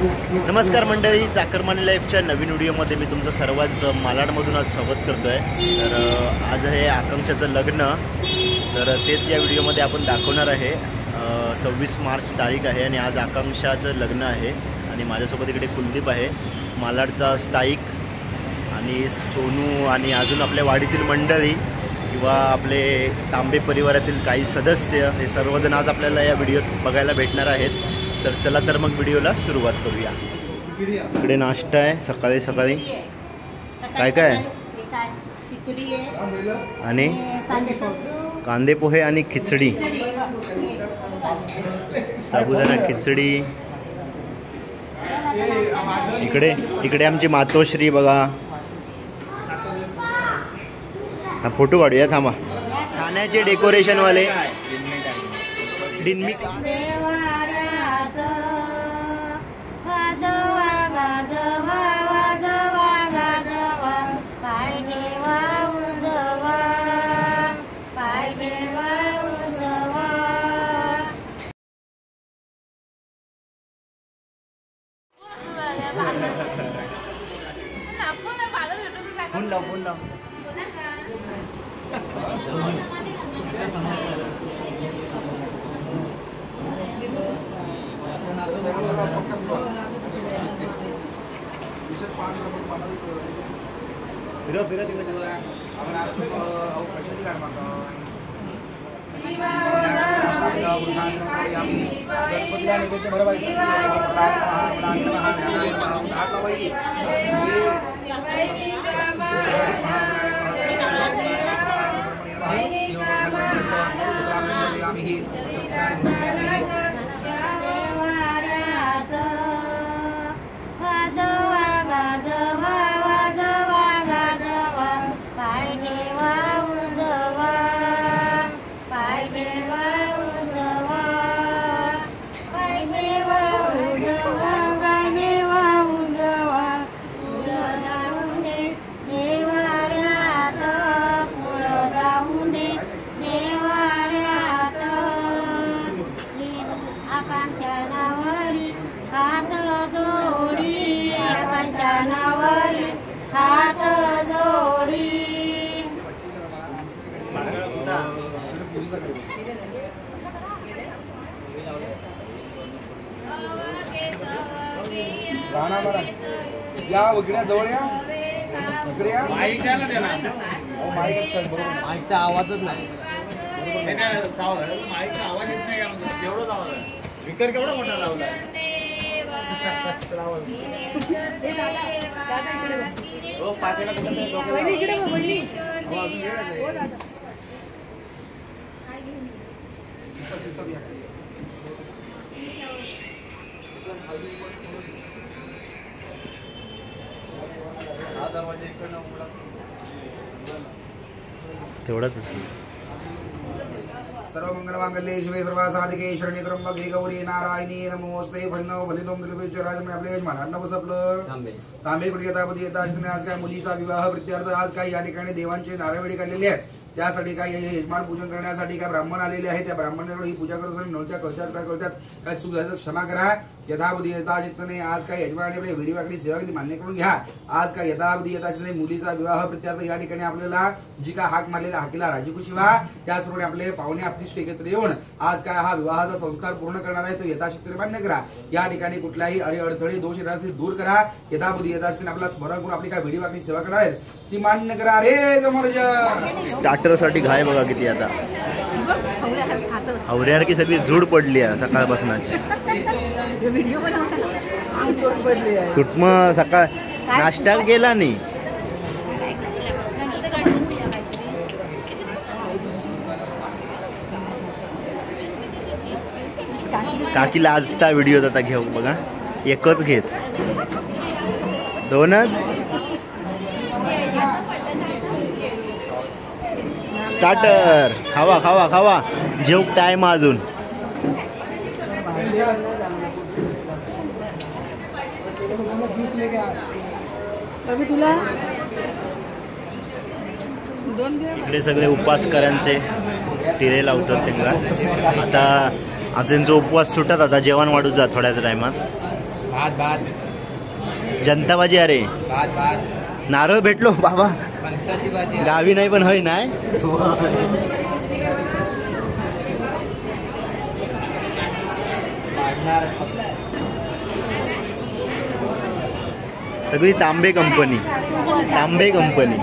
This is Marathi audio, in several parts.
नमस्कार मंडळी, चाकरमानी लाईफच्या नवीन व्हिडिओमध्ये मी तुमचं सर्वांचं मालाडमधून आज स्वागत करतो आहे। तर आज आहे आकांक्षाचं लग्न, तर तेच या व्हिडिओमध्ये आपण दाखवणार आहे। 26 मार्च तारीख आहे आणि आज आकांक्षाचं लग्न आहे आणि माझ्यासोबत इकडे कुलदीप आहे, मालाडचा स्थायिक, आणि सोनू आणि अजून आपल्या वाडीतील मंडळी किंवा आपले तांबे परिवारातील काही सदस्य, हे सर्वजण आज आपल्याला या व्हिडिओत बघायला भेटणार आहेत। तर चला तर मग व्हिडिओला सुरुवात करूया। इकडे नाश्ता आहे सकाळी सकाळी, काय काय आणि कांदे पोहे आणि खिचडी, साबुदाणा खिचडी। इकडे इकडे आमची मातोश्री बघा, हा फोटो काढूया थांबा। ठाण्याचे डेकोरेशन वाले डिनमिक फोन लाव फिरा या वगैरे जवळ या इकडे या। माईक द्या ना त्याला, माईकचा आवाजच नाही, माईकचा आवाज येत नाही, एवढंच आवाज आहे। स्पीकर केवढा मोठा लावला आहे। तेवढाच असेल। सर्व मंगल मांगल्ये शिवे सर्व साधिके शरण्ये त्र्यंबके गौरी नारायणी नमोस्ते। फलिनो फलितोम त्रिलोकीचराज में आपले यजमान बसपलं तांबे कुठे येता पदी येता। तुम्ही आज काय मुलीचा विवाह प्रित्यर्थ आज काय या ठिकाणी देवांचे नारळवेडी काढलेले आहेत, त्यासाठी काय यजमान पूजन करण्यासाठी काय ब्राह्मण आलेले आहेत। त्या ब्राह्मणाकडे ही पूजा करत असताना नळत्या कळत्यात काय कळत्यात काय चूक झाली तर क्षमा करा। यथावधी यथाचित्तने आज काय यजमानी आपली वेडी वाकडी सेवा किती मान्य करून घ्या। आज काय यथावधी यथाचित्तने मुलीचा विवाह प्रत्यार्थ या ठिकाणी आपल्याला जी काय हाक मारलेला हाकीला राजी खुशी व्हा। त्याचप्रमाणे आपले पाहुणे आपतिष्ट एकत्र येऊन आज काय हा विवाहाचा संस्कार पूर्ण करणार आहे तो यथाचित्तने मान्य करा। या ठिकाणी कुठल्याही अडथळे दोष येतात दूर करा। यथावधी यथाचित्तने आपला स्मरण करून आपली काय वेडी वाकडी सेवा करणार आहेत ती मान्य करा। रे जमर्ज स्टार्टर साठी घाय बघा किती, आता आवऱ्यासारखी सगळी झूड पडली आहे सकाळपासूनची। कुठम सकाळ नाश्ता गेला नाही। काकीला आजचा व्हिडिओ आता घेऊ बघा, एकच घेत दोनच स्टार्टर खावा खावा खावा जेव टाइम अजून इकडे सगळे उपवासकरांचे टिरे लावतात त्यांना। आता त्यांचा उपवास सुटत, आता जेवण वाढूच जा थोड्याच टायमात। भात भात जनता भाजी. अरे भात भात नारळ भेटलो बाबा. फणसाची भाजी गावी नाही पण होय नाही. सगळी तांबे कंपनी. तांबे कंपनी.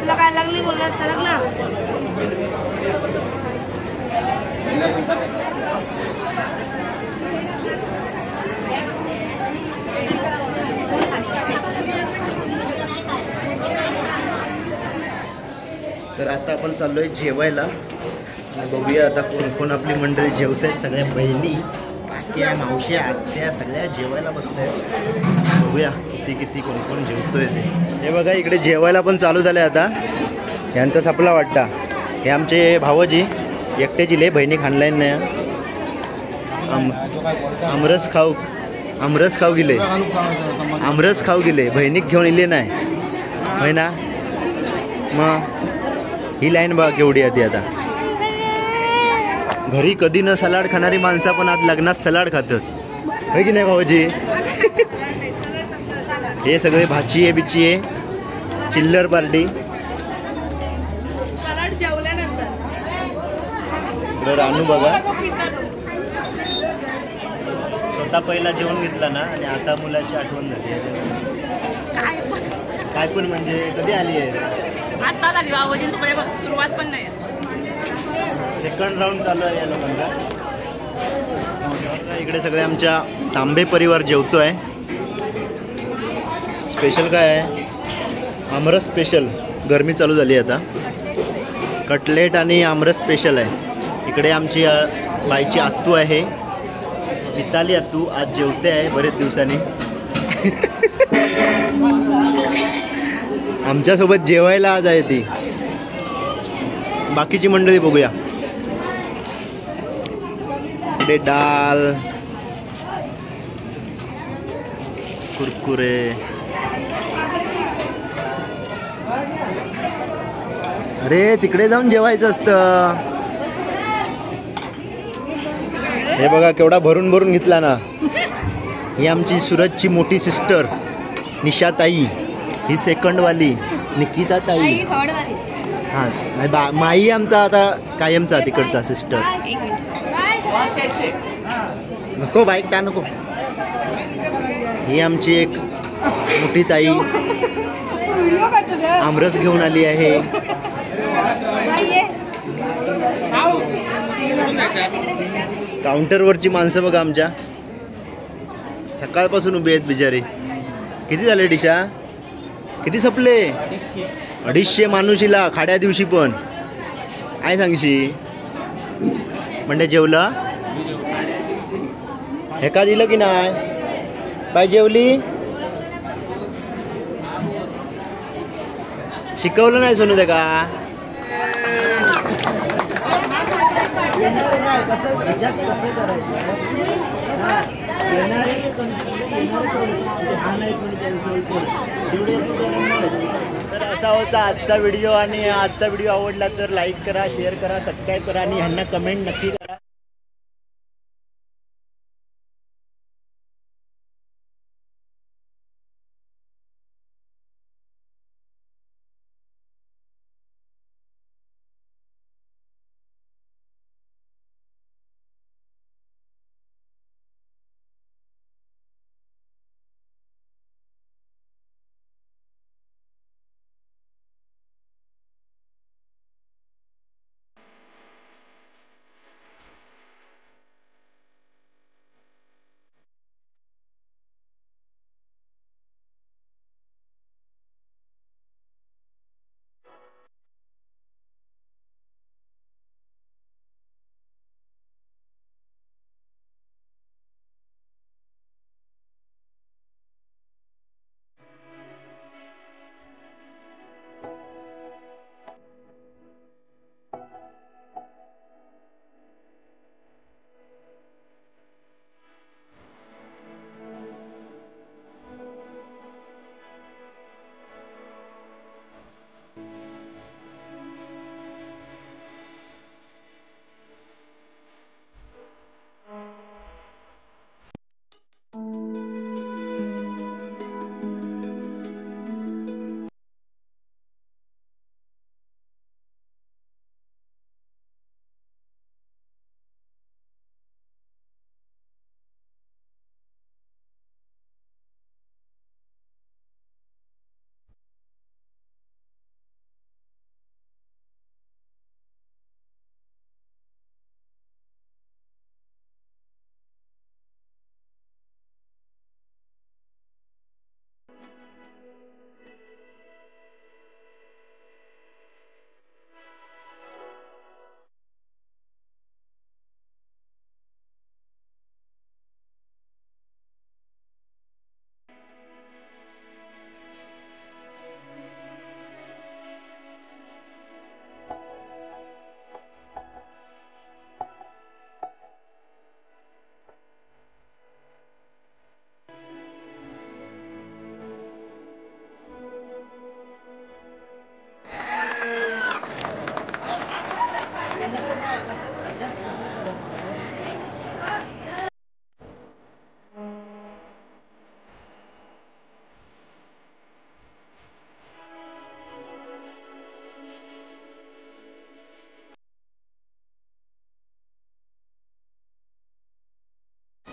तुला काय लागली बोलणार सरक ना. तर आता आपण चाललोय जेवायला. बघूया आता कोण कोण आपली मंडळी जेवत आहेत. सगळ्या बहिणी, काक्या, मावश्या, आत्या सगळ्या जेवायला बसल्या आहेत. बघूया किती किती कोण कोण जेवतोय ते. हे बघा इकडे जेवायला पण चालू झालंय आता. यांचा सपला वाटता. हे आमचे भावजी एकट्याची लय बहिणी खाणलाय नाही. आमरस खाऊ गेले. आमरस खाऊ गेले. बहिणीक घेऊन इले नाही होय ना. मग ही लाईन बघा केवढी आहे ती. आता घरी कधी न सलाड खाणारी माणसं पण आज लग्नात सलाड खातात होय की नाही भाऊजी. हे सगळे भाची आहे बिची आहे. चिल्लर पार्टी. इकडे रानू बघा स्वतः पहिला जेवण घेतला ना आणि आता मुलाची आठवण झाली. काय पण म्हणजे कधी आली आहे. आता झाली बाबाजी सुरुवात पण नाही. सेकंड राऊंड चालू आहे या लोकांचा. इकडे सगळे आमच्या तांबे परिवार जेवतो आहे. स्पेशल काय आहे. आमरस स्पेशल. गरमी चालू झाली आता. कटलेट आणि आमरस स्पेशल आहे. इकडे आमची बाईची आत्तू आहे. मिताली आत्तू आज जेवते आहे बरेच दिवसांनी. आमच्यासोबत जेवायला आज आहे ती. बाकीची मंडळी बघूया. इकडे डाल, कुरकुरे, अरे तिकडे जाऊन जेवायचं असतं. हे बघा केवढा भरून भरून घेतला ना. ही आमची सुरतची मोठी सिस्टर निशाताई. ही सेकंडवाली निकिता ताई. हां नाही माई आमचा आता कायमचा तिकडचा सिस्टर. नको बाईक त्या नको. ही आमची एक मोठी ताई. आमरस घेऊन आली आहे. काउंटरवरची माणसं बघा आमच्या सकाळपासून उभी आहेत बिचारी. किती झाले डिशा? किती संपले? 250 माणुशीला खाड्या दिवशी पण. काय सांगशी म्हणजे जेवलं हे का दिलं की नाही? बाय जेवली? शिकवलं नाही सोनू ते का? तर असा होता आजचा व्हिडिओ. आणि आजचा व्हिडिओ आवडला तर लाईक करा, शेअर करा, सबस्क्राईब करा आणि ह्यांना कमेंट नक्की करा.